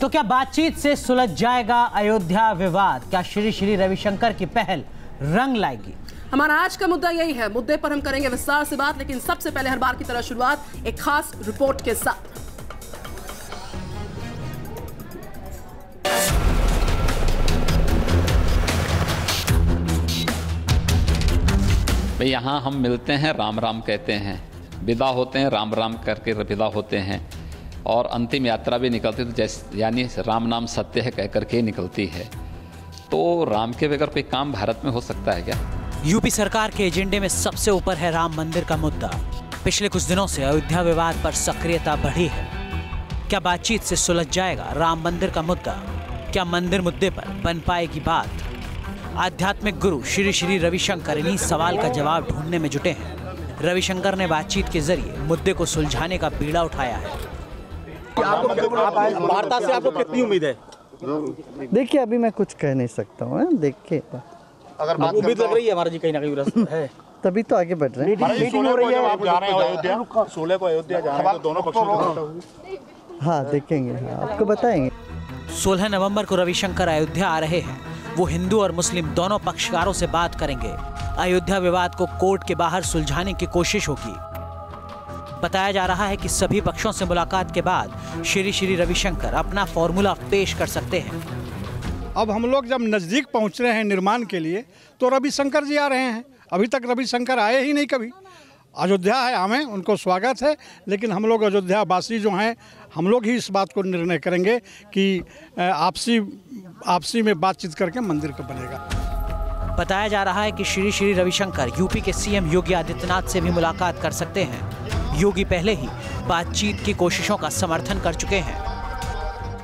तो क्या बातचीत से सुलझ जाएगा अयोध्या विवाद? क्या श्री श्री रविशंकर की पहल रंग लाएगी? हमारा आज का मुद्दा यही है। मुद्दे पर हम करेंगे विस्तार से बात, लेकिन सबसे पहले हर बार की तरह शुरुआत एक खास रिपोर्ट के साथ। भाई यहाँ हम मिलते हैं, राम राम कहते हैं, विदा होते हैं, राम राम करके विदा होते हैं, और अंतिम यात्रा भी निकलती तो जैसे यानी राम नाम सत्य है कह करके निकलती है। तो राम के बगैर कोई काम भारत में हो सकता है क्या? यूपी सरकार के एजेंडे में सबसे ऊपर है राम मंदिर का मुद्दा। पिछले कुछ दिनों से अयोध्या विवाद पर सक्रियता बढ़ी है। क्या बातचीत से सुलझ जाएगा राम मंदिर का मुद्दा? क्या मंदिर मुद्दे पर बन पाएगी बात? आध्यात्मिक गुरु श्री श्री रविशंकर इन्हीं सवाल का जवाब ढूंढने में जुटे हैं। रविशंकर ने बातचीत के जरिए मुद्दे को सुलझाने का बीड़ा उठाया है। वार्ता से आपको कितनी उम्मीद है? देखिए, अभी मैं कुछ कह नहीं सकता हूँ। देखिए, अगर बात उम्मीद लग रही है हमारा जी कहीं ना कहीं है, तभी तो आगे बढ़ रहे हैं। मीटिंग हो रही है, आप जा रहे हैं अयोध्या, 16 को अयोध्या जा रहे हैं, तो दोनों पक्षों में हाँ देखेंगे, आपको बताएंगे। 16 नवंबर को रविशंकर अयोध्या आ रहे हैं। वो हिंदू और मुस्लिम दोनों पक्षकारों से बात करेंगे। अयोध्या विवाद को कोर्ट के बाहर सुलझाने की कोशिश होगी। बताया जा रहा है कि सभी पक्षों से मुलाकात के बाद श्री श्री रविशंकर अपना फॉर्मूला पेश कर सकते हैं। अब हम लोग जब नज़दीक पहुंच रहे हैं निर्माण के लिए, तो रविशंकर जी आ रहे हैं। अभी तक रविशंकर आए ही नहीं कभी। अयोध्या है, हमें उनको स्वागत है, लेकिन हम लोग अयोध्या वासी जो हैं, हम लोग ही इस बात को निर्णय करेंगे कि आपसी में बातचीत करके मंदिर को बनेगा। बताया जा रहा है कि श्री श्री रविशंकर यूपी के सीएम योगी आदित्यनाथ से भी मुलाकात कर सकते हैं। योगी पहले ही बातचीत की कोशिशों का समर्थन कर चुके हैं।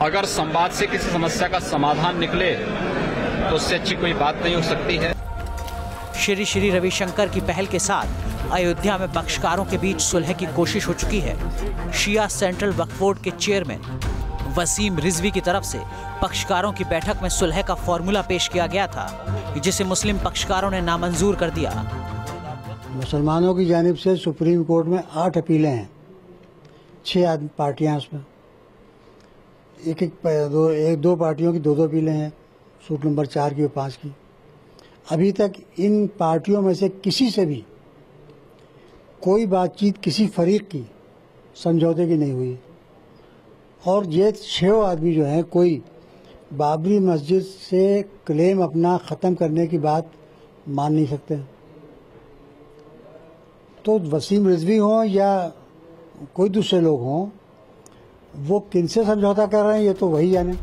अगर संवाद से किसी समस्या का समाधान निकले तो उससे अच्छी कोई बात नहीं हो सकती है। श्री श्री रविशंकर की पहल के साथ अयोध्या में पक्षकारों के बीच सुलह की कोशिश हो चुकी है। शिया सेंट्रल वक्फ बोर्ड के चेयरमैन वसीम रिजवी की तरफ से पक्षकारों की बैठक में सुलह का फॉर्मूला पेश किया गया था, जिसे मुस्लिम पक्षकारों ने नामंजूर कर दिया। मुसलमानों की जानिब से सुप्रीम कोर्ट में 8 अपीलें हैं, 6 पार्टियां उसमें, दो पार्टियों की 2 अपीलें हैं, सूट नंबर 4 की और 5 की। अभी तक इन पार्टियों में से किसी से भी कोई बातचीत किसी फरीक की समझौते की नहीं हुई, और ये 6 आदमी जो हैं कोई बाबरी मस्जिद से क्लेम अपना ख़त्म करने की बात मान नहीं सकते। तो वसीम रिजवी हों या कोई दूसरे लोग हों, वो किनसे समझौता कर रहे हैं ये तो वही जाने।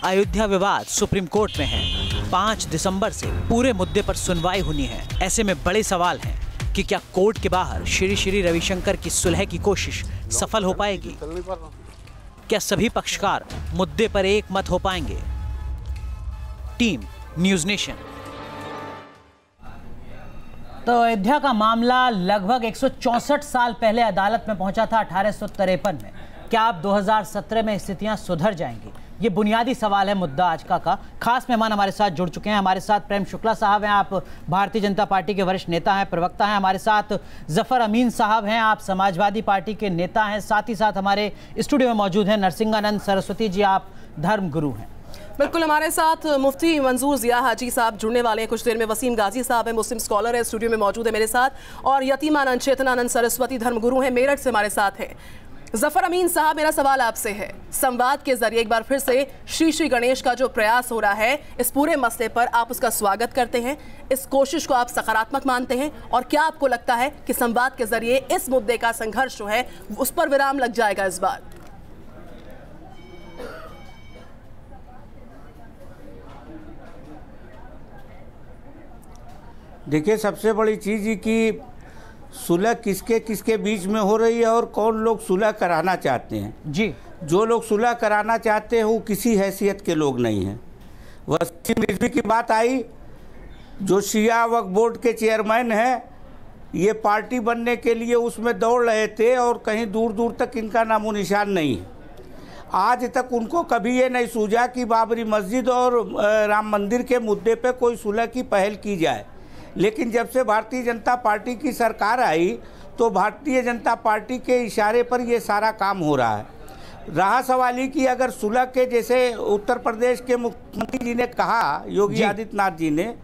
अयोध्या विवाद सुप्रीम कोर्ट में है। 5 दिसंबर से पूरे मुद्दे पर सुनवाई होनी है। ऐसे में बड़े सवाल हैं कि क्या कोर्ट के बाहर श्री श्री रविशंकर की सुलह की कोशिश सफल हो पाएगी? क्या सभी पक्षकार मुद्दे पर एक मत हो पाएंगे? Team news nation. तो अयोध्या का मामला लगभग 164 साल पहले अदालत में पहुंचा था 1853 में। क्या अब 2017 में स्थितियां सुधर जाएंगी? ये बुनियादी सवाल है मुद्दा आज का। खास मेहमान हमारे साथ जुड़ चुके हैं। हमारे साथ प्रेम शुक्ला साहब हैं, आप भारतीय जनता पार्टी के वरिष्ठ नेता हैं, प्रवक्ता हैं। हमारे साथ जफर अमीन साहब हैं, आप समाजवादी पार्टी के नेता हैं। साथ ही साथ हमारे स्टूडियो में मौजूद हैं नरसिंहानंद सरस्वती जी, आप धर्म गुरु हैं। बिल्कुल, हमारे साथ मुफ्ती मंजूर जिया हाजी साहब जुड़ने वाले हैं कुछ देर में। वसीम गाजी साहब हैं, मुस्लिम स्कॉलर है, स्टूडियो में मौजूद है मेरे साथ। और यतीमानंद चेतनानंद सरस्वती धर्मगुरु हैं, मेरठ से हमारे साथ हैं। जफर अमीन साहब, मेरा सवाल आपसे है, संवाद के जरिए एक बार फिर से श्री श्री गणेश का जो प्रयास हो रहा है, इस पूरे मसले पर आप उसका स्वागत करते हैं? इस कोशिश को आप सकारात्मक मानते हैं? और क्या आपको लगता है कि संवाद के जरिए इस मुद्दे का संघर्ष जो है उस पर विराम लग जाएगा इस बार? देखिए, सबसे बड़ी चीज़ ये कि सुलह किसके किसके बीच में हो रही है और कौन लोग सुलह कराना चाहते हैं। जी, जो लोग सुलह कराना चाहते हैं वो किसी हैसियत के लोग नहीं हैं। वसीम रिजवी की बात आई, जो शिया वक्फ बोर्ड के चेयरमैन हैं, ये पार्टी बनने के लिए उसमें दौड़ रहे थे और कहीं दूर दूर तक इनका नामो निशान नहीं है। आज तक उनको कभी ये नहीं सूझा कि बाबरी मस्जिद और राम मंदिर के मुद्दे पे कोई सुलह की पहल की जाए। लेकिन जब से भारतीय जनता पार्टी की सरकार आई तो भारतीय जनता पार्टी के इशारे पर ये सारा काम हो रहा है। रहा सवाल ही कि अगर सुलह के, जैसे उत्तर प्रदेश के मुख्यमंत्री जी ने कहा, योगी आदित्यनाथ जी ने,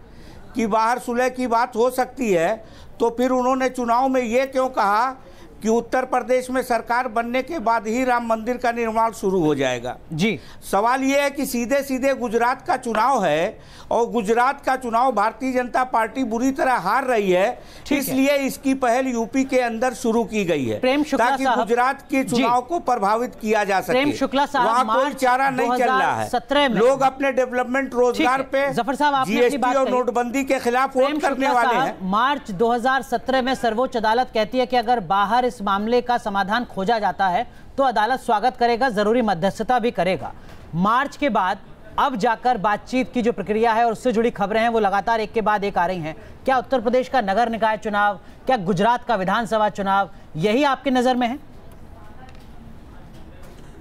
कि बाहर सुलह की बात हो सकती है, तो फिर उन्होंने चुनाव में ये क्यों कहा कि उत्तर प्रदेश में सरकार बनने के बाद ही राम मंदिर का निर्माण शुरू हो जाएगा? जी, सवाल ये है कि सीधे सीधे गुजरात का चुनाव है और गुजरात का चुनाव भारतीय जनता पार्टी बुरी तरह हार रही है, इसलिए इसकी पहल यूपी के अंदर शुरू की गई है ताकि गुजरात के चुनाव को प्रभावित किया जा सके। प्रेम शुक्ला साहब, वहाँ कोई चारा नहीं चल रहा है। लोग अपने डेवलपमेंट, रोजगार पे, जीएसटी और नोटबंदी के खिलाफ वोट करने वाले हैं। मार्च 2017 में सर्वोच्च अदालत कहती है कि अगर बाहर इस मामले का समाधान खोजा जाता है तो अदालत स्वागत करेगा, जरूरी मध्यस्थता भी करेगा। मार्च के बाद अब जाकर बातचीत की जो प्रक्रिया है और उससे जुड़ी खबरें हैं वो लगातार एक के बाद एक आ रही हैं। क्या उत्तर प्रदेश का नगर निकाय चुनाव, क्या गुजरात का विधानसभा चुनाव, यही आपकी नजर में है?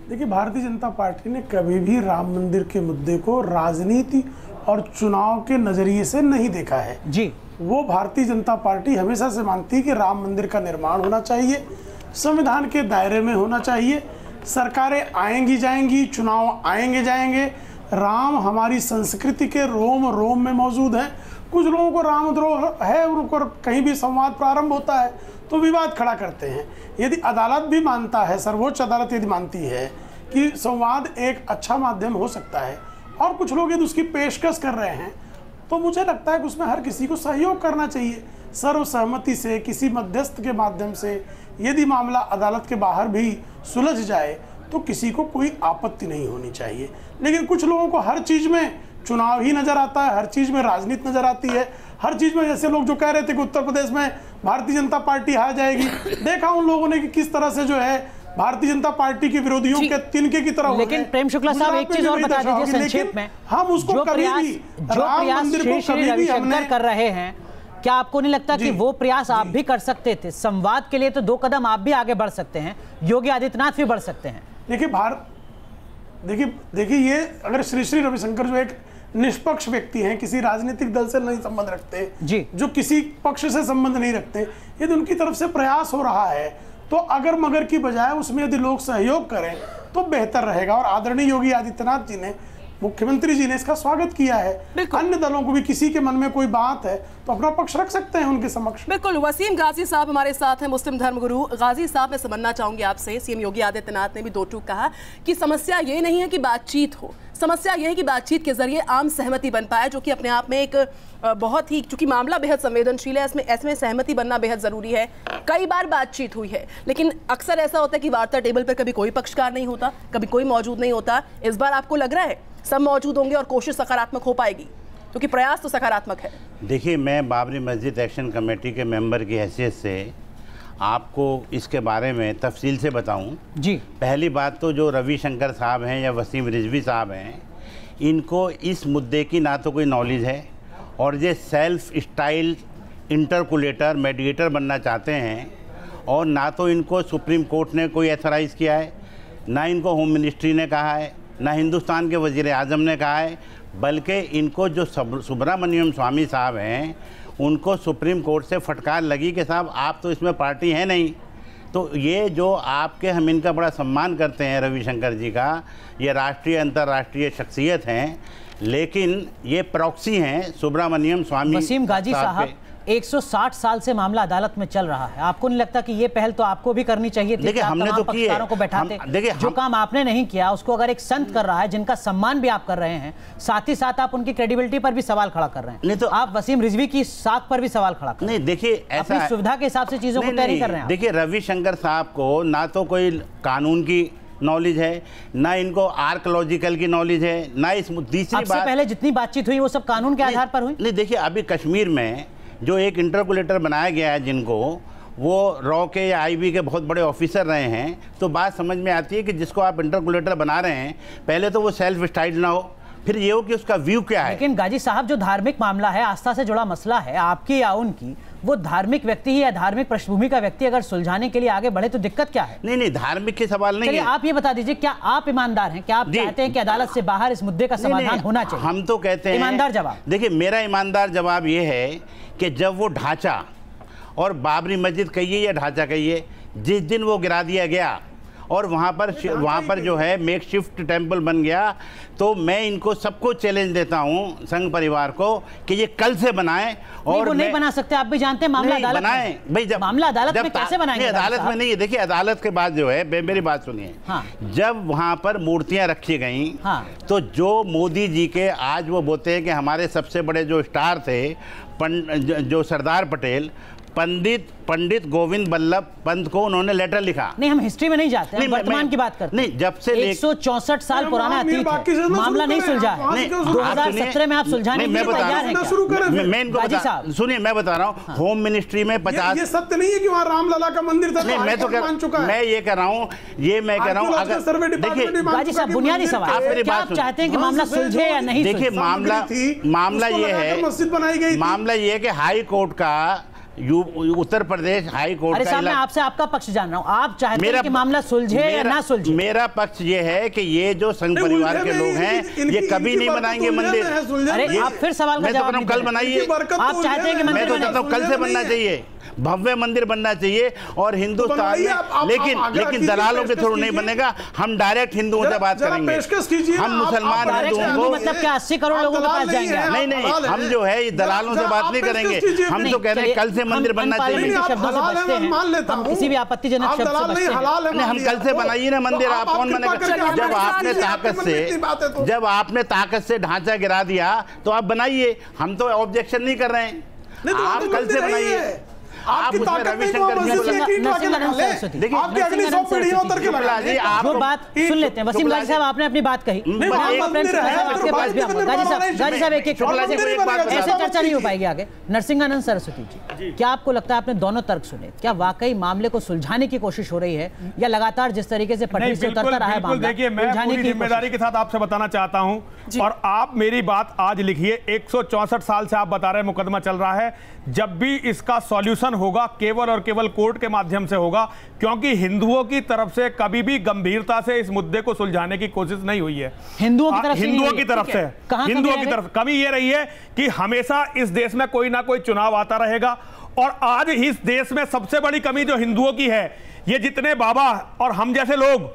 देखिए, भारतीय जनता पार्टी ने कभी भी राम मंदिर के मुद्दे को राजनीति और चुनाव के नजरिए से नहीं देखा है जी। वो भारतीय जनता पार्टी हमेशा से मानती है कि राम मंदिर का निर्माण होना चाहिए, संविधान के दायरे में होना चाहिए। सरकारें आएंगी जाएंगी, चुनाव आएंगे जाएंगे, राम हमारी संस्कृति के रोम रोम में मौजूद है। कुछ लोगों को रामद्रोह है, उनको कहीं भी संवाद प्रारंभ होता है तो विवाद खड़ा करते हैं। यदि अदालत भी मानता है, सर्वोच्च अदालत यदि मानती है कि संवाद एक अच्छा माध्यम हो सकता है और कुछ लोग यदि उसकी पेशकश कर रहे हैं, तो मुझे लगता है कि उसमें हर किसी को सहयोग करना चाहिए। सर्वसहमति से, किसी मध्यस्थ के माध्यम से यदि मामला अदालत के बाहर भी सुलझ जाए तो किसी को कोई आपत्ति नहीं होनी चाहिए। लेकिन कुछ लोगों को हर चीज़ में चुनाव ही नज़र आता है, हर चीज़ में राजनीति नज़र आती है, हर चीज़ में, जैसे लोग जो कह रहे थे कि उत्तर प्रदेश में भारतीय जनता पार्टी हार जाएगी, देखा उन लोगों ने कि किस तरह से जो है भारतीय जनता पार्टी के विरोधियों के तिनके की तरह। लेकिन प्रेम शुक्ला साहब, एक चीज और बता दीजिए संक्षेप में, हम उसको कभी भी राम मंदिर को कभी भी हमने कर रहे हैं, क्या आपको नहीं लगता कि वो प्रयास आप भी कर सकते थे? संवाद के लिए तो 2 कदम आप भी आगे बढ़ सकते हैं, योगी आदित्यनाथ भी बढ़ सकते हैं। देखिए ये अगर श्री रविशंकर जो एक निष्पक्ष व्यक्ति हैं, किसी राजनीतिक दल से नहीं संबंध रखते जी, जो किसी पक्ष से संबंध नहीं रखते, यदि उनकी तरफ से प्रयास हो रहा है तो अगर मगर की बजाय उसमें यदि लोग सहयोग करें तो बेहतर रहेगा। और आदरणीय योगी आदित्यनाथ जी ने, मुख्यमंत्री जी ने इसका स्वागत किया है। अन्य दलों को भी किसी के मन में कोई बात है तो अपना पक्ष रख सकते हैं उनके समक्ष। बिल्कुल। वसीम गाजी साहब हमारे साथ हैं, मुस्लिम धर्मगुरु। गाजी साहब, मैं समझना चाहूंगी आपसे, सीएम योगी आदित्यनाथ ने भी 2 टूक कहा कि समस्या ये नहीं है कि बातचीत हो, समस्या यह है कि बातचीत के जरिए आम सहमति बन पाए, जो कि अपने आप में एक बहुत ही, चूंकि मामला बेहद संवेदनशील है, इसमें सहमति बनना बेहद जरूरी है। कई बार बातचीत हुई है, लेकिन अक्सर ऐसा होता है कि वार्ता टेबल पर कभी कोई पक्षकार नहीं होता, कभी कोई मौजूद नहीं होता। इस बार आपको लग रहा है सब मौजूद होंगे और कोशिश सकारात्मक हो पाएगी, क्योंकि प्रयास तो सकारात्मक है। देखिए, मैं बाबरी मस्जिद एक्शन कमेटी के मेंबर की हैसियत से आपको इसके बारे में तफसील से बताऊं जी। पहली बात तो जो रविशंकर साहब हैं या वसीम रिजवी साहब हैं, इनको इस मुद्दे की ना तो कोई नॉलेज है और ये सेल्फ स्टाइल इंटरकुलेटर मेडिएटर बनना चाहते हैं, और ना तो इनको सुप्रीम कोर्ट ने कोई एथराइज़ किया है, ना इनको होम मिनिस्ट्री ने कहा है, ना हिंदुस्तान के वज़ीर आज़म ने कहा है, बल्कि इनको जो सुब्रमण्यम स्वामी साहब हैं उनको सुप्रीम कोर्ट से फटकार लगी कि साहब आप तो इसमें पार्टी है नहीं। तो ये जो आपके, हम इनका बड़ा सम्मान करते हैं रविशंकर जी का, ये राष्ट्रीय अंतर्राष्ट्रीय शख्सियत हैं, लेकिन ये प्रॉक्सी हैं सुब्रमण्यम स्वामी। वसीम गाजी साहब, 160 साल से मामला अदालत में चल रहा है, आपको नहीं लगता कि ये पहल तो आपको भी करनी चाहिए थी? देखिए, हमने तो की है, को बैठाते, जो काम आपने नहीं किया उसको अगर एक संत कर रहा है जिनका सम्मान भी आप कर रहे हैं, साथ ही साथ आप उनकी क्रेडिबिलिटी पर भी सवाल खड़ा कर रहे हैं। नहीं तो आप वसीम रिजवी की साख पर भी सवाल खड़ा कर रहे हैं। नहीं, देखिए, ऐसा सुविधा के हिसाब से चीजों को तय नहीं कर रहे हैं। देखिए, रविशंकर साहब को ना तो कोई कानून की नॉलेज है, ना इनको आर्कोलॉजिकल की नॉलेज है, ना इस तीसरी बात, पहले जितनी बातचीत हुई वो सब कानून के आधार पर हुई। नहीं, देखिए, अभी कश्मीर में जो एक इंटरकुलेटर बनाया गया है, जिनको वो रॉ के या आईबी के बहुत बड़े ऑफिसर रहे हैं, तो बात समझ में आती है कि जिसको आप इंटरकुलेटर बना रहे हैं, पहले तो वो सेल्फ स्टाइल ना हो, फिर ये हो कि उसका व्यू क्या है। लेकिन गाजी साहब, जो धार्मिक मामला है, आस्था से जुड़ा मसला है, आपकी या उनकी, वो धार्मिक व्यक्ति ही या धार्मिक पृष्ठभूमि का व्यक्ति अगर सुलझाने के लिए आगे बढ़े तो दिक्कत क्या है? नहीं, धार्मिक के सवाल नहीं है। आप ये बता दीजिए, क्या आप ईमानदार हैं? क्या आप चाहते हैं कि अदालत से बाहर इस मुद्दे का समाधान होना चाहिए? हम तो कहते हैं ईमानदार जवाब। देखिए, मेरा ईमानदार जवाब ये है कि जब वो ढांचा, और बाबरी मस्जिद कहिए या ढांचा कहिए, जिस दिन वो गिरा दिया गया और वहाँ पर जो है मेक शिफ्ट टेम्पल बन गया, तो मैं इनको सबको चैलेंज देता हूँ, संघ परिवार को, कि ये कल से बनाएं। और वो नहीं बना सकते, आप भी जानते हैं। मामला अदालत बनाएं भाई, जब मामला अदालत में कैसे बनाएंगे? अदालत में नहीं है। देखिए अदालत के बाद जो है, मेरी बात सुनिए, जब वहाँ पर मूर्तियाँ रखी गई, तो जो मोदी जी के आज वो बोलते हैं कि हमारे सबसे बड़े जो स्टार थे जो सरदार पटेल, पंडित गोविंद बल्लभ पंत को उन्होंने लेटर लिखा। नहीं, हम हिस्ट्री में नहीं जाते हैं, वर्तमान की बात करते हैं। नहीं, जब से 164 साल पुराना अतीत है, मामला नहीं सुलझा है। 2017 में आप सुलझाने के लिए तैयार हैं क्या? मैं इनको सुनिए, मैं बता रहा हूँ, होम मिनिस्ट्री में 50। ये सत्य नहीं है कि वहाँ रामलला का मंदिर था। नहीं, मैं तो मैं ये कह रहा हूँ, अगर देखिए गाजी साहब, बुनियादी सवाल, क्या आप चाहते हैं कि मामला सुलझे या नहीं? देखिए मामला ये है कि हाई कोर्ट का, उत्तर प्रदेश हाई कोर्ट का, मैं आपसे आपका पक्ष जान रहा हूँ। आप चाहते हैं कि मामला सुलझे या ना सुलझे? मेरा पक्ष ये है कि ये जो संघ परिवार के लोग हैं, ये कभी नहीं बनाएंगे मंदिर। अरे आप फिर सवाल का जवाब कल बनाइए। आप चाहते हैं कि मैं तो कहता हूँ कल से बनना चाहिए, भव्य मंदिर बनना चाहिए और हिंदुस्तान में, लेकिन दलालों के थ्रू नहीं बनेगा। हम डायरेक्ट हिंदुओं से बात करेंगे। हम मुसलमान हिंदुओं को, मतलब क्या 80 करोड़ लोगों के पास जाएंगे? नहीं, हम जो है दलालों से बात नहीं करेंगे। हम तो कह रहे हैं कल से मंदिर बनना चाहिए। शब्दों से बचते हैं, हम किसी भी आपत्तिजनक शब्द से बचते हैं। हम कल से बनाइए ना मंदिर। आप कौन बनेगा? जब आपने ताकत से ढांचा गिरा दिया तो आप बनाइए। हम तो ऑब्जेक्शन नहीं कर रहे हैं, आप कल से बनाइए। आप उसमें रविशंकर जो बात सुन लेते हैं। वसीम गाजी साहब, आपने अपनी बात कही, आपके पास भी आऊंगा। गाजी साहब एक ऐसे चर्चा नहीं हो पाएगी आगे। नरसिंहानंद सरस्वती जी, क्या आपको लगता है, आपने दोनों तर्क सुने, क्या वाकई मामले को सुलझाने की कोशिश हो रही है या लगातार जिस तरीके से पटरी से उतरता रहा है मामला? देखिए, मैं पूरी जिम्मेदारी के साथ आपसे बताना चाहता हूं, और आप मेरी बात आज लिखिए। 164 साल से आप बता रहे हैं मुकदमा चल रहा है। जब भी इसका सॉल्यूशन होगा, केवल और केवल कोर्ट के माध्यम से होगा, क्योंकि हिंदुओं की तरफ से कभी भी गंभीरता से इस मुद्दे को सुलझाने की कोशिश नहीं हुई है। हिंदुओं की तरफ कमी ये रही है कि हमेशा इस देश में कोई ना कोई चुनाव आता रहेगा, और आज इस देश में सबसे बड़ी कमी जो हिंदुओं की है, ये जितने बाबा और हम जैसे लोग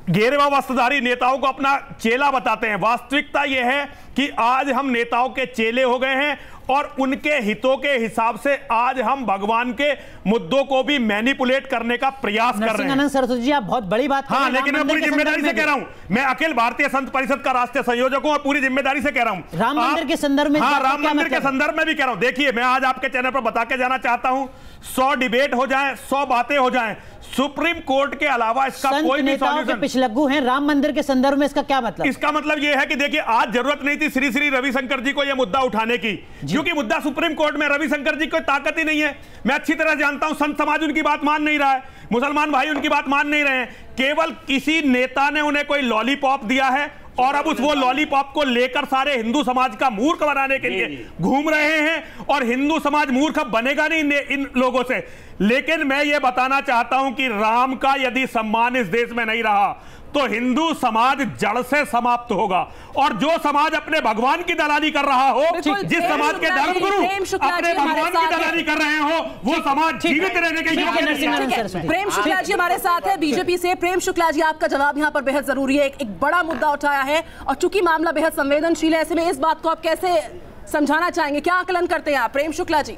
घेरवा वस्त्रधारी नेताओं को अपना चेला बताते हैं, वास्तविकता यह है कि आज हम नेताओं के चेले हो गए हैं और उनके हितों के हिसाब से आज हम भगवान के मुद्दों को भी मैनिपुलेट करने का प्रयास कर रहे हैं। सरस्वती जी, आप बहुत बड़ी बात हाँ, लेकिन मैं पूरी जिम्मेदारी से कह रहा हूं। मैं अखिल भारतीय संत परिषद का राष्ट्रीय संयोजक हूं और पूरी जिम्मेदारी से कह रहा हूं। राम मंदिर के संदर्भ में, हाँ, राम मंदिर के संदर्भ में भी कह रहा हूं। देखिए, मैं आज आपके चैनल पर बता के जाना चाहता हूं, 100 डिबेट हो जाए, 100 बातें हो जाए, सुप्रीम कोर्ट के अलावा इसका कोई भी सॉल्यूशन। पिछलग्गू हैं राम मंदिर के संदर्भ में, इसका क्या मतलब? इसका मतलब यह है कि देखिए, आज जरूरत नहीं थी श्री श्री रविशंकर जी को यह मुद्दा उठाने की, क्योंकि मुद्दा सुप्रीम कोर्ट में, रविशंकर जी को ताकत ही नहीं है। मैं अच्छी तरह जानता हूं, संत समाज उनकी बात मान नहीं रहा है, मुसलमान भाई उनकी बात मान नहीं रहे हैं। केवल किसी नेता ने उन्हें कोई लॉलीपॉप दिया है और अब वो लॉलीपॉप को लेकर सारे हिंदू समाज का मूर्ख बनाने के लिए घूम रहे हैं, और हिंदू समाज मूर्ख बनेगा नहीं इन लोगों से। लेकिन मैं ये बताना चाहता हूं कि राम का यदि सम्मान इस देश में नहीं रहा तो हिंदू समाज जड़ से समाप्त होगा, और जो समाज अपने भगवान की दलाली कर रहा हो, जिस समाज के धर्मगुरु अपने भगवान की दलाली कर रहे हो, वो समाज जीवित रहने के योग्य नहीं है। प्रेम शुक्ला जी हमारे साथ है बीजेपी से। प्रेम शुक्ला जी, आपका जवाब यहाँ पर बेहद जरूरी है। एक बड़ा मुद्दा उठाया है और चूंकि मामला बेहद संवेदनशील है, ऐसे में इस बात को आप कैसे समझाना चाहेंगे, क्या आकलन करते हैं आप? प्रेम शुक्ला जी,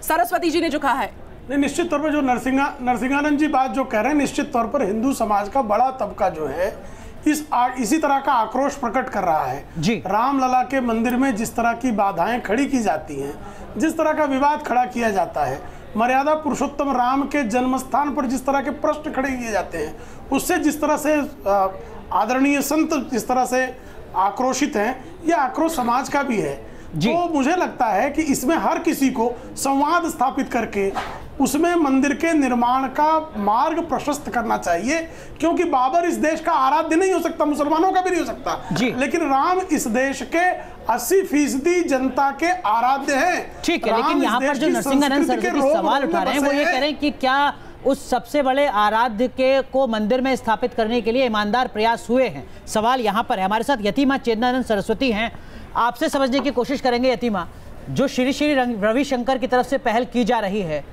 सरस्वती जी ने जो कहा है। नहीं, निश्चित तौर पर जो नरसिंहानंद जी बात जो कह रहे हैं, निश्चित तौर पर हिंदू समाज का बड़ा तबका जो है इसी तरह का आक्रोश प्रकट कर रहा है जी। रामलला के मंदिर में जिस तरह की बाधाएं खड़ी की जाती हैं, जिस तरह का विवाद खड़ा किया जाता है, मर्यादा पुरुषोत्तम राम के जन्म स्थान पर जिस तरह के प्रश्न खड़े किए जाते हैं, उससे जिस तरह से आदरणीय संत जिस तरह से आक्रोशित हैं, यह आक्रोश समाज का भी है। तो मुझे लगता है कि इसमें हर किसी को संवाद स्थापित करके उसमें मंदिर के निर्माण का मार्ग प्रशस्त करना चाहिए, क्योंकि बाबर इस देश का आराध्य नहीं हो सकता, मुसलमानों का भी नहीं हो सकता, लेकिन राम इस देश के 80% जनता के आराध्य हैं। ठीक है, लेकिन यहाँ पर जो नरसिंहानंद सरस्वती सवाल उठा रहे हैं वो ये कह रहे हैं कि क्या उस सबसे बड़े आराध्य के को मंदिर में स्थापित करने के लिए ईमानदार प्रयास हुए हैं? सवाल यहाँ पर है। हमारे साथ यतीमा चेतनानंद सरस्वती हैं, आपसे समझने की कोशिश करेंगे। यतीमा, जो श्री श्री रविशंकर की तरफ से पहल की जा रही है,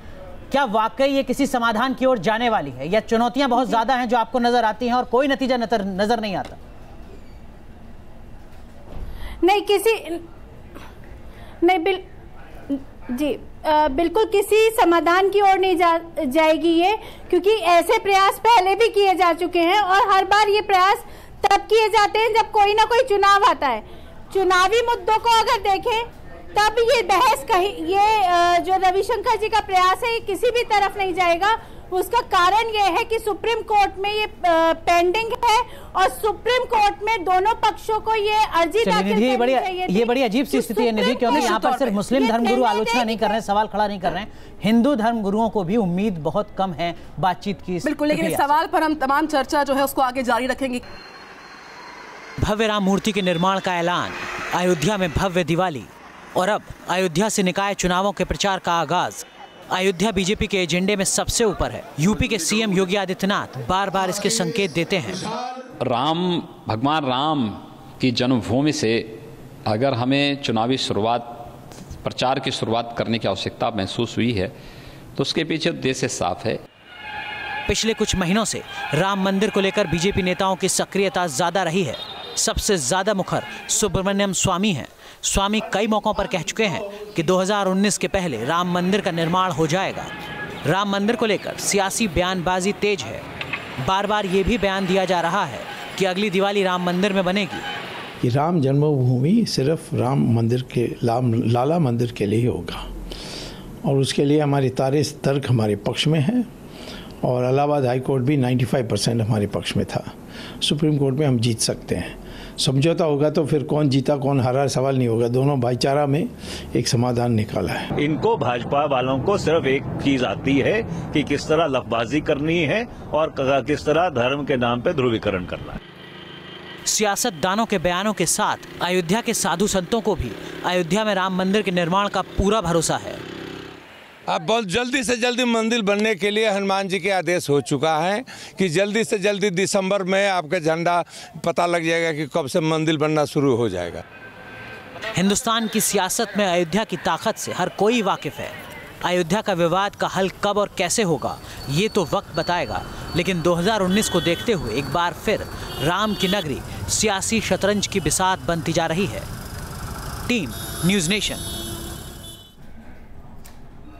क्या वाकई ये किसी समाधान की ओर जाने वाली है, या चुनौतियां बहुत ज्यादा हैं जो आपको नजर आती हैं और कोई नतीजा नजर नहीं आता? बिल्कुल किसी समाधान की ओर नहीं जाएगी ये, क्योंकि ऐसे प्रयास पहले भी किए जा चुके हैं और हर बार ये प्रयास तब किए जाते हैं जब कोई ना कोई चुनाव आता है। चुनावी मुद्दों को अगर देखें तब ये बहस कहीं, ये जो रविशंकर जी का प्रयास है ये किसी भी तरफ नहीं जाएगा। उसका कारण ये है कि सुप्रीम कोर्ट में ये पेंडिंग है और सुप्रीम कोर्ट में दोनों पक्षों को ये अर्जी दाखिल करनी चाहिए। ये बड़ी अजीब सी स्थिति है निधि, क्योंकि यहाँ पर सिर्फ मुस्लिम धर्मगुरु आलोचना नहीं कर रहे हैं, सवाल खड़ा नहीं कर रहे हैं, हिंदू धर्मगुरुओं को भी उम्मीद बहुत कम है बातचीत की। बिल्कुल, लेकिन इस सवाल पर हम तमाम चर्चा जो है उसको आगे जारी रखेंगे। भव्य राम मूर्ति के निर्माण का ऐलान, अयोध्या में भव्य दिवाली और अब अयोध्या से निकाय चुनावों के प्रचार का आगाज। अयोध्या बीजेपी के एजेंडे में सबसे ऊपर है। यूपी के सीएम योगी आदित्यनाथ बार बार इसके संकेत देते हैं। भगवान राम की जन्मभूमि से अगर हमें चुनावी प्रचार की शुरुआत करने की आवश्यकता महसूस हुई है तो उसके पीछे उद्देश्य साफ है। पिछले कुछ महीनों से राम मंदिर को लेकर बीजेपी नेताओं की सक्रियता ज्यादा रही है। सबसे ज्यादा मुखर सुब्रमण्यम स्वामी हैं। स्वामी कई मौकों पर कह चुके हैं कि 2019 के पहले राम मंदिर का निर्माण हो जाएगा। राम मंदिर को लेकर सियासी बयानबाजी तेज है। बार बार ये भी बयान दिया जा रहा है कि अगली दिवाली राम मंदिर में बनेगी। कि राम जन्मभूमि सिर्फ राम मंदिर के लाला मंदिर के लिए ही होगा और उसके लिए हमारी तर्क हमारे पक्ष में है और इलाहाबाद हाई कोर्ट भी 95% हमारे पक्ष में था। सुप्रीम कोर्ट में हम जीत सकते हैं। समझौता होगा तो फिर कौन जीता कौन हारा सवाल नहीं होगा, दोनों भाईचारा में एक समाधान निकाला है। इनको भाजपा वालों को सिर्फ एक चीज आती है कि किस तरह लफबाजी करनी है और किस तरह धर्म के नाम पे ध्रुवीकरण करना है। सियासतदानों के बयानों के साथ अयोध्या के साधु संतों को भी अयोध्या में राम मंदिर के निर्माण का पूरा भरोसा है। अब बहुत जल्दी से जल्दी मंदिर बनने के लिए हनुमान जी के आदेश हो चुका है कि जल्दी से जल्दी दिसंबर में आपका झंडा पता लग जाएगा कि कब से मंदिर बनना शुरू हो जाएगा। हिंदुस्तान की सियासत में अयोध्या की ताकत से हर कोई वाकिफ है। अयोध्या का विवाद का हल कब और कैसे होगा ये तो वक्त बताएगा, लेकिन 2019 को देखते हुए एक बार फिर राम की नगरी सियासी शतरंज की बिसात बनती जा रही है। Team news nation.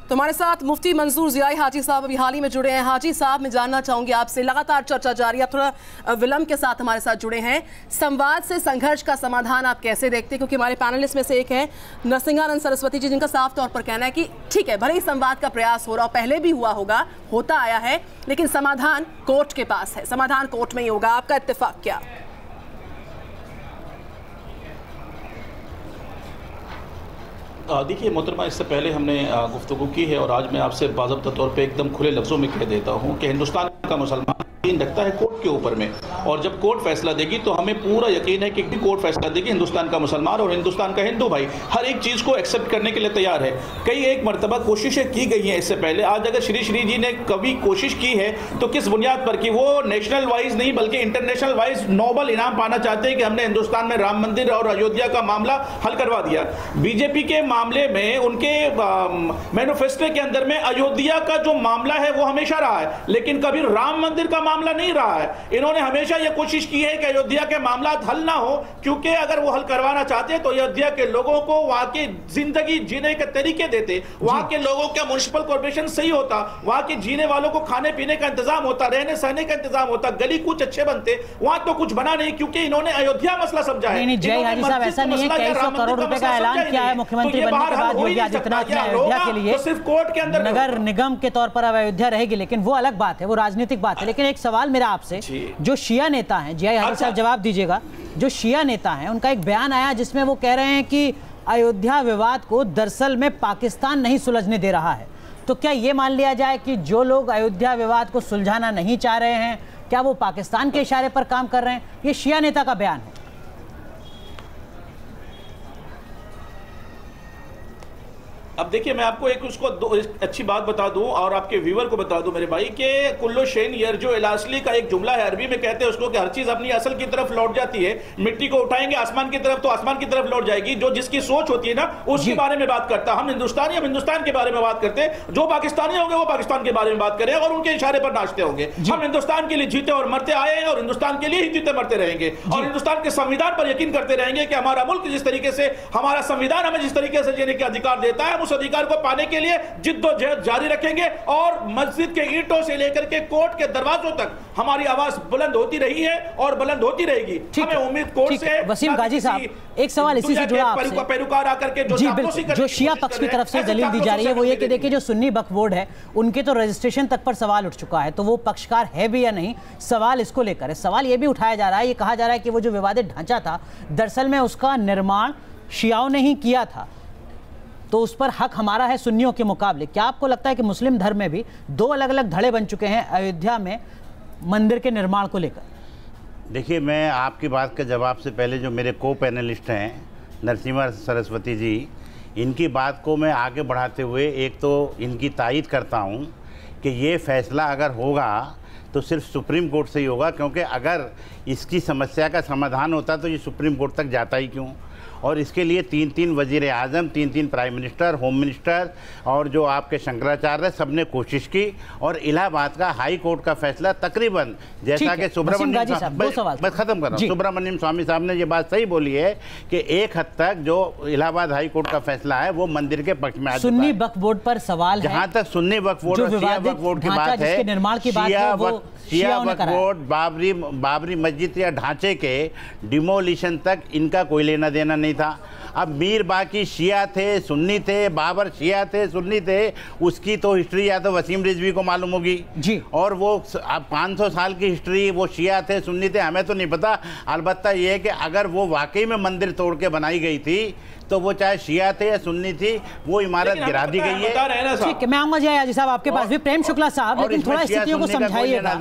तो हमारे साथ मुफ्ती मंजूर ज़ियाई हाजी साहब अभी हाल ही में जुड़े हैं। हाजी साहब, मैं जानना चाहूंगी आपसे, लगातार चर्चा जारी है, आप थोड़ा विलंब के साथ हमारे साथ जुड़े हैं। संवाद से संघर्ष का समाधान आप कैसे देखते हैं? क्योंकि हमारे पैनलिस्ट में से एक है नरसिंहानंद सरस्वती जी, जिनका साफ तौर पर कहना है कि ठीक है, भले ही संवाद का प्रयास हो रहा हो, पहले भी हुआ होगा, होता आया है, लेकिन समाधान कोर्ट के पास है, समाधान कोर्ट में ही होगा। आपका इत्तेफाक क्या? देखिए मोहतरमा, इससे पहले हमने गुफ्तगू की है और आज मैं आपसे बाज़ाब्ता तौर पे एकदम खुले लफ्ज़ों में कह देता हूँ कि हिंदुस्तान का मुसलमान यकीन रखता है कोर्ट के ऊपर में, और जब कोर्ट फैसला देगी तो हमें पूरा यकीन है कि कोर्ट फैसला देगी हिंदुस्तान का मुसलमान और हिंदुस्तान का हिंदू भाई हर एक चीज़ को एक्सेप्ट करने के लिए तैयार है। कई एक मरतबा कोशिशें की गई हैं इससे पहले। आज अगर श्री जी ने कभी कोशिश की है तो किस बुनियाद पर कि वो नेशनल वाइज नहीं बल्कि इंटरनेशनल वाइज नोबल इनाम पाना चाहते हैं कि हमने हिंदुस्तान में राम मंदिर और अयोध्या का मामला हल करवा दिया। बीजेपी के मामले में उनके मैनिफेस्टो के अंदर में अयोध्या का जो मामला है वो हमेशा रहा है, लेकिन कभी राम मंदिर का मामला नहीं रहा है। इन्होंने हमेशा यह कोशिश की है कि अयोध्या के मामला हल ना हो, क्योंकि अगर वो हल करवाना चाहते तो अयोध्या के लोगों को वहां की जिंदगी जीने के तरीके देते, वहां के लोगों का म्युनिसिपल कॉर्पोरेशन सही होता, वहां के जीने वालों को खाने पीने का इंतजाम होता, रहने सहने का इंतजाम होता, गली कुछ अच्छे बनते। वहां तो कुछ बना नहीं, क्योंकि इन्होंने अयोध्या मसला समझा है। नहीं, जय हाजी साहब, ऐसा नहीं है। 100 करोड़ रुपए का ऐलान किया है मुख्यमंत्री बनने के बाद योगी आदित्यनाथ ने अयोध्या के लिए, सिर्फ कोर्ट के अंदर नगर निगम के तौर पर अब अयोध्या रहेगी, लेकिन वो अलग बात है, वो राजनीतिक बात है। लेकिन एक सवाल मेरा आपसे, जो शिया नेता हैं, जय हाजी साहब जवाब दीजिएगा, जो शिया नेता हैं उनका एक बयान आया जिसमें वो कह रहे हैं कि अयोध्या विवाद को दरअसल में पाकिस्तान नहीं सुलझने दे रहा है। तो क्या ये मान लिया जाए कि जो लोग अयोध्या विवाद को सुलझाना नहीं चाह रहे हैं, क्या वो पाकिस्तान के इशारे पर काम कर रहे हैं? ये शिया नेता का बयान है। अब देखिए, मैं आपको एक अच्छी बात बता दूं और आपके व्यूअर को बता दूं मेरे भाई कि कुल्लो शेन यरजो इलासली का एक जुमला है, अरबी में कहते हैं उसको कि हर चीज अपनी असल की तरफ लौट जाती है। मिट्टी को उठाएंगे आसमान की तरफ तो आसमान की तरफ लौट जाएगी। जो जिसकी सोच होती है ना उसके बारे में बात करता। हम हिंदुस्तानी, हम हिंदुस्तान के बारे में बात करते हैं। जो पाकिस्तानी होंगे वो पाकिस्तान के बारे में बात करें और उनके इशारे पर नाचते होंगे। हम हिंदुस्तान के लिए जीते और मरते आए हैं और हिंदुस्तान के लिए ही जीते मरते रहेंगे और हिंदुस्तान के संविधान पर यकीन करते रहेंगे कि हमारा मुल्क जिस तरीके से, हमारा संविधान हमें जिस तरीके से जीने के अधिकार देता है, उस अधिकार को पाने के लिए जिद्दोजहद जारी रखेंगे और मस्जिद के ईंटों से लेकर के कोर्ट के दरवाजों तक हमारी आवाज बुलंद होती रही है और बुलंद होती रहेगी। हमें उम्मीद कोर्ट से। वसीम गाजी साहब, एक सवाल इसी से जुड़ा आपसे। पैरोकार आकर के जी बिल्कुल, जो शिया पक्ष की तरफ से दलील दी जा रही है वो ये कि देखिए जो सुन्नी वक्फ बोर्ड है उनके तो रजिस्ट्रेशन तक पर सवाल उठ चुका है, तो वो पक्षकार है भी या नहीं, सवाल इसको लेकर है। सवाल ये भी उठाया जा रहा है, ये कहा जा रहा है कि वो जो विवादित ढांचा था दरअसल में उसका निर्माण शियाओं ने ही किया था, तो उस पर हक हमारा है सुन्नियों के मुकाबले। क्या आपको लगता है कि मुस्लिम धर्म में भी दो अलग अलग धड़े बन चुके हैं अयोध्या में मंदिर के निर्माण को लेकर? देखिए, मैं आपकी बात के जवाब से पहले जो मेरे को पैनलिस्ट हैं नरसिम्हा सरस्वती जी, इनकी बात को मैं आगे बढ़ाते हुए एक तो इनकी तायीद करता हूं कि ये फैसला अगर होगा तो सिर्फ सुप्रीम कोर्ट से ही होगा, क्योंकि अगर इसकी समस्या का समाधान होता तो ये सुप्रीम कोर्ट तक जाता ही क्यों। और इसके लिए 3 वज़ीर आज़म, 3 प्राइम मिनिस्टर, होम मिनिस्टर और जो आपके शंकराचार्य सबने कोशिश की और इलाहाबाद का हाई कोर्ट का फैसला तकरीबन जैसा कि सुब्रमण्यम स्वामी साहब ने ये बात सही बोली है कि एक हद तक जो इलाहाबाद हाई कोर्ट का फैसला है वो मंदिर के पक्ष में आ चुका है। सुन्नी वक्फ बोर्ड पर सवाल है, जहाँ तक सुन्नी वक्फ बोर्ड और शिया वक्फ बोर्ड की बात है, शिया वक्फ बोर्ड बाबरी मस्जिद या ढांचे के डिमोलिशन तक इनका कोई लेना देना नहीं था। अब मीर बाकी शिया थे, सुन्नी थे, बाबर शिया थे, सुन्नी थे, उसकी तो हिस्ट्री या तो वसीम रिजवी को मालूम होगी जी, और वो 500 साल की हिस्ट्री, वो शिया थे, सुन्नी थे, हमें तो नहीं पता। अलबत्ता ये है कि अगर वो वाकई में मंदिर तोड़ के बनाई गई थी तो वो चाहे शिया थे या सुन्नी थी, वो इमारत गिरा दी गई है। ठीक है, मैं आऊंगा जी साहब आपके पास भी, प्रेम शुक्ला साहब, लेकिन थोड़ा स्थितियों को समझाइएगा।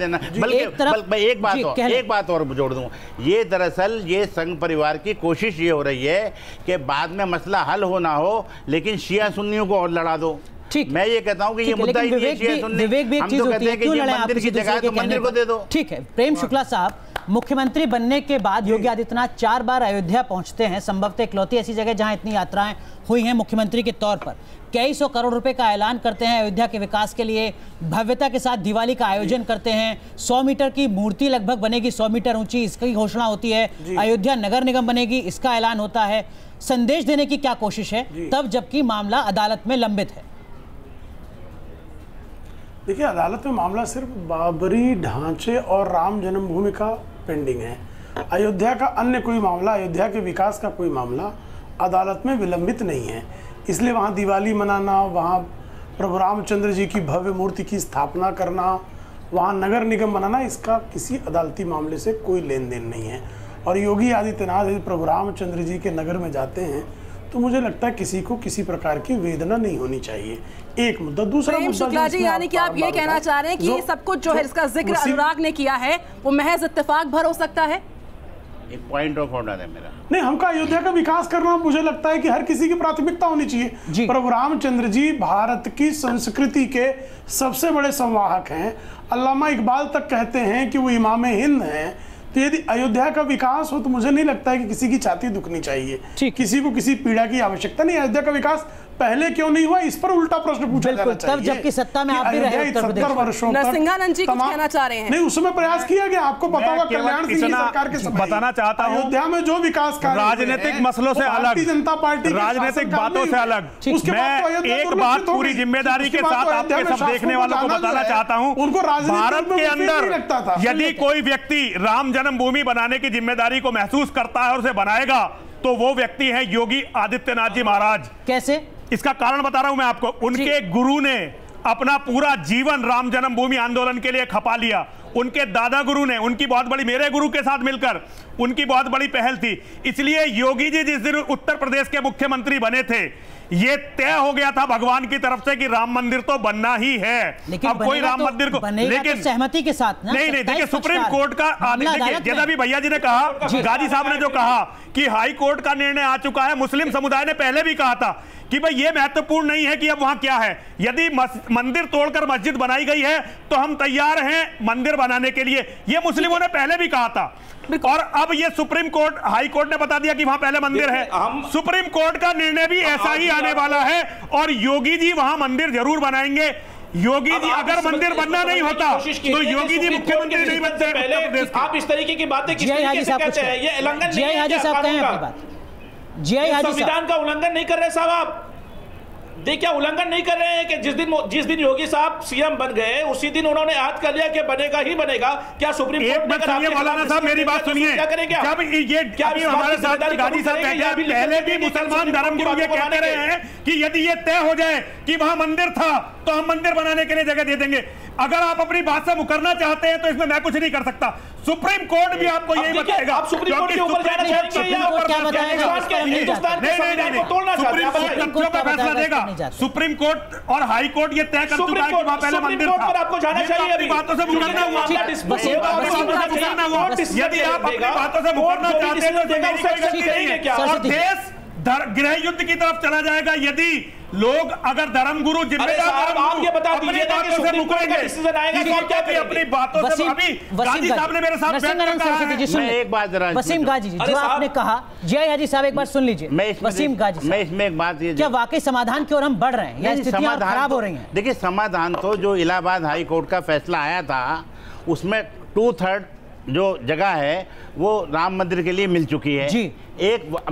एक बात और जोड़ दूं, ये दरअसल ये संघ परिवार की कोशिश ये हो रही है कि बाद में मसला हल हो ना हो, लेकिन शिया सुन्नियों को और लड़ा दो। ठीक, मैं ये कहता हूं कि ये मुद्दा ही नहीं है शिया सुन्नी, हम तो कहते हैं कि ये मंदिर की जगह तो मंदिर को दे दो। ठीक है, प्रेम शुक्ला साहब, मुख्यमंत्री बनने के बाद योगी आदित्यनाथ 4 बार अयोध्या पहुंचते हैं, संभवतः इकलौती ऐसी जगह जहां इतनी यात्राएं हुई हैं मुख्यमंत्री के तौर पर। कई सौ करोड़ रुपए का ऐलान करते हैं अयोध्या के विकास के लिए, भव्यता के साथ दिवाली का आयोजन करते हैं, 100 मीटर की मूर्ति लगभग बनेगी, 100 मीटर ऊंची, इसकी घोषणा होती है। अयोध्या नगर निगम बनेगी, इसका ऐलान होता है। संदेश देने की क्या कोशिश है तब जबकि मामला अदालत में लंबित है? देखिए, अदालत में मामला सिर्फ बाबरी ढांचे और राम जन्मभूमि का पेंडिंग है। अयोध्या का अन्य कोई मामला, अयोध्या के विकास का कोई मामला अदालत में विलंबित नहीं है। इसलिए वहाँ दिवाली मनाना, वहाँ प्रभु रामचंद्र जी की भव्य मूर्ति की स्थापना करना, वहाँ नगर निगम बनाना, इसका किसी अदालती मामले से कोई लेन देन नहीं है। और योगी आदित्यनाथ यदि प्रभु रामचंद्र जी के नगर में जाते हैं तो मुझे लगता है किसी को किसी प्रकार की वेदना नहीं होनी चाहिए। एक मुद्दा। दूसरा मुद्दा जी, यानी कि आप ये कहना चाह रहे हैं कि ये सब कुछ जो है इसका जिक्र अनुराग ने किया है वो महज इत्तेफाक भर हो सकता है? एक पॉइंट ऑफ ऑर्डर है मेरा। नहीं, हमका अयोध्या का विकास करना मुझे लगता है कि हर किसी की प्राथमिकता होनी चाहिए। प्रभु रामचंद्र जी भारत की संस्कृति के सबसे बड़े संवाहक हैं। अल्लामा इकबाल तक कहते हैं कि वो इमाम हिंद हैं। तो यदि अयोध्या का विकास हो तो मुझे नहीं लगता है कि किसी की छाती दुखनी चाहिए, किसी को किसी पीड़ा की आवश्यकता नहीं। अयोध्या का विकास पहले क्यों नहीं हुआ, इस पर उल्टा प्रश्न पूछा जाना चाहिए। तब जबकि सत्ता में आप भी रहे उत्तर प्रदेश 70 वर्षों तक नरसिंहानंद जी कुछ कहना चाह रहे हैं। नहीं, उसमें प्रयास किया गया, आपको पता होगा कल्याण सिंह की सरकार के समय बताना चाहता हूं, अयोध्या में जो विकास कार्य राजनीतिक मसलों से अलग, भारतीय जनता पार्टी राजनीतिक बातों से अलग, मैं एक बात पूरी जिम्मेदारी के साथ आपके सब देखने वालों को बताना चाहता हूं। भारत के अंदर यदि कोई व्यक्ति राम जन्मभूमि बनाने की जिम्मेदारी को महसूस करता है और उसे बनाएगा तो वो व्यक्ति है योगी आदित्यनाथ जी महाराज। कैसे? इसका कारण बता रहा हूं मैं आपको। उनके गुरु ने अपना पूरा जीवन राम जन्मभूमि आंदोलन के लिए खपा लिया। उनके दादा गुरु ने, उनकी बहुत बड़ी, मेरे गुरु के साथ मिलकर उनकी बहुत बड़ी पहल थी। इसलिए योगी जी जिस दिन उत्तर प्रदेश के मुख्यमंत्री बने थे, ये तय हो गया था भगवान की तरफ से कि राम मंदिर तो बनना ही है। लेकिन अब कोई राम मंदिर को, लेकिन सहमति के साथ ना, नहीं देखिए सुप्रीम कोर्ट का जैसा भी भैया जी ने कहा, गाजी साहब ने जो कहा कि हाई कोर्ट का निर्णय आ चुका है, मुस्लिम समुदाय ने पहले भी कहा था कि भाई ये महत्वपूर्ण नहीं है कि अब वहां क्या है, यदि मंदिर तोड़कर मस्जिद बनाई गई है तो हम तैयार हैं मंदिर बनाने के लिए, ये मुस्लिमों ने पहले भी कहा था। और अब ये सुप्रीम कोर्ट, हाई कोर्ट ने बता दिया कि वहां पहले मंदिर है। सुप्रीम कोर्ट का निर्णय भी ऐसा ही आने वाला है और योगी जी वहां मंदिर जरूर बनाएंगे। योगी जी अगर मंदिर बनना नहीं होता तो योगी जी मुख्यमंत्री नहीं बनते पहले। आप इस तरीके की बातें किस तरीके से कहते हैं? ये उल्लंघन नहीं है, संविधान का उल्लंघन नहीं कर रहे साहब आप। देखिए उल्लंघन नहीं कर रहे हैं कि जिस दिन योगी साहब सीएम बन गए उसी दिन उन्होंने याद कर लिया कि बनेगा ही बनेगा। क्या सुप्रीम कोर्ट में मौलाना साहब मेरी बात सुनिए, क्या करेंगे? जब ये हमारे साथ गाजी साहब कहते हैं, पहले भी मुसलमान धर्मगुरु ये कहते रहे हैं कि यदि ये तय हो जाए कि वहां मंदिर था तो हम मंदिर बनाने के लिए जगह दे देंगे। अगर आप अपनी बात से मुकरना चाहते हैं तो इसमें मैं कुछ नहीं कर सकता। सुप्रीम कोर्ट भी आपको यही बताएगा। आप सुप्रीम कोर्ट के ऊपर जाना चाहेंगे या हिंदुस्तान का फैसला देगा। सुप्रीम कोर्ट और हाई कोर्ट ये तय कर चुका है कि वहां पहले मंदिर था। आपको जाना चाहिए। अपनी बातों से मुकरना हुआ, यदि आप अपनी बातों से मुकरना चाहते हैं तो और देश गृह युद्ध की तरफ चला जाएगा यदि लोग अगर धर्मगुरु जिम्मेदार आप ये बता दीजिए कि सुप्रीम कोर्ट का डिसीजन आएगा तो क्या करेंगे? अपनी बातों से अभी गाजी साहब ने मेरे साथ एक बात वसीम गाजी जी जो आपने कहा, जय हाजी साहब एक बार सुन लीजिए। वसीम गाजी मैं इसमें एक बात, ये क्या वाकई समाधान की ओर हम बढ़ रहे हैं या स्थितियां खराब हो रही हैं? देखिए समाधान तो जो इलाहाबाद हाई कोर्ट का फैसला आया था उसमें 2/3 जो जगह है वो राम मंदिर के लिए मिल चुकी है जी।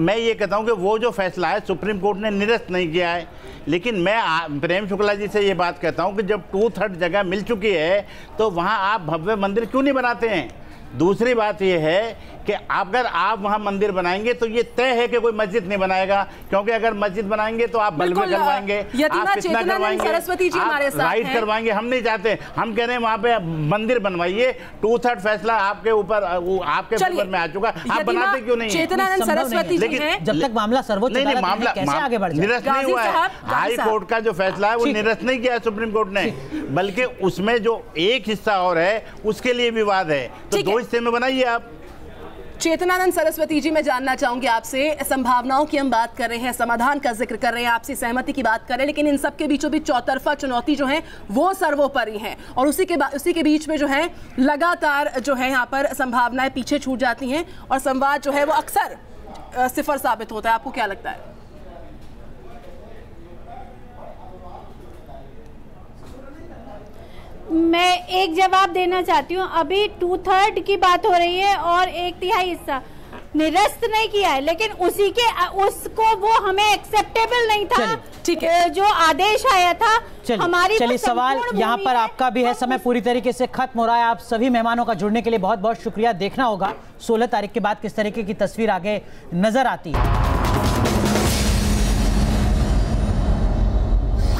मैं ये कहता हूँ कि वो जो फैसला है सुप्रीम कोर्ट ने निरस्त नहीं किया है, लेकिन मैं प्रेम शुक्ला जी से ये बात कहता हूँ कि जब 2/3 जगह मिल चुकी है तो वहाँ आप भव्य मंदिर क्यों नहीं बनाते हैं? दूसरी बात यह है कि अगर आप वहाँ मंदिर बनाएंगे तो ये तय है कि कोई मस्जिद नहीं बनाएगा, क्योंकि अगर मस्जिद बनाएंगे तो आप बल्ब करवाएंगे, आप कितना करवाएंगे, आप राइट करवाएंगे। हम नहीं चाहते, हम कह रहे हैं वहाँ पे मंदिर बनवाइए। 2/3 फैसला आपके ऊपर में आ चुका, आप बनाते क्यों नहीं? चेतनानंद सरस्वती जी हैं, जब तक मामला सर्वोच्च अदालत कैसे आगे बढ़ जाए? निरस्त नहीं हुआ है। हाई कोर्ट का जो फैसला है वो निरस्त नहीं किया सुप्रीम कोर्ट ने, बल्कि उसमें जो एक हिस्सा और है उसके लिए विवाद है, तो 2 हिस्से में बनाइए आप। चेतनानंद सरस्वती जी, मैं जानना चाहूंगी आपसे, संभावनाओं की हम बात कर रहे हैं, समाधान का जिक्र कर रहे हैं, आपसी सहमति की बात कर रहे हैं, लेकिन इन सब के बीचों बीच चौतरफा चुनौती जो है वो सर्वोपरि है और उसी के बीच में जो है लगातार जो है यहाँ पर संभावनाएं पीछे छूट जाती हैं और संवाद जो है वो अक्सर सिफर साबित होता है। आपको क्या लगता है? मैं एक जवाब देना चाहती हूँ। अभी 2/3 की बात हो रही है और 1/3 हिस्सा निरस्त नहीं किया है, लेकिन उसको वो हमें एक्सेप्टेबल नहीं था। ठीक है, जो आदेश आया था हमारी। चलिए सवाल यहाँ पर आपका भी है, समय पूरी तरीके से खत्म हो रहा है। आप सभी मेहमानों का जुड़ने के लिए बहुत बहुत शुक्रिया। देखना होगा 16 तारीख के बाद किस तरीके की तस्वीर आगे नजर आती है।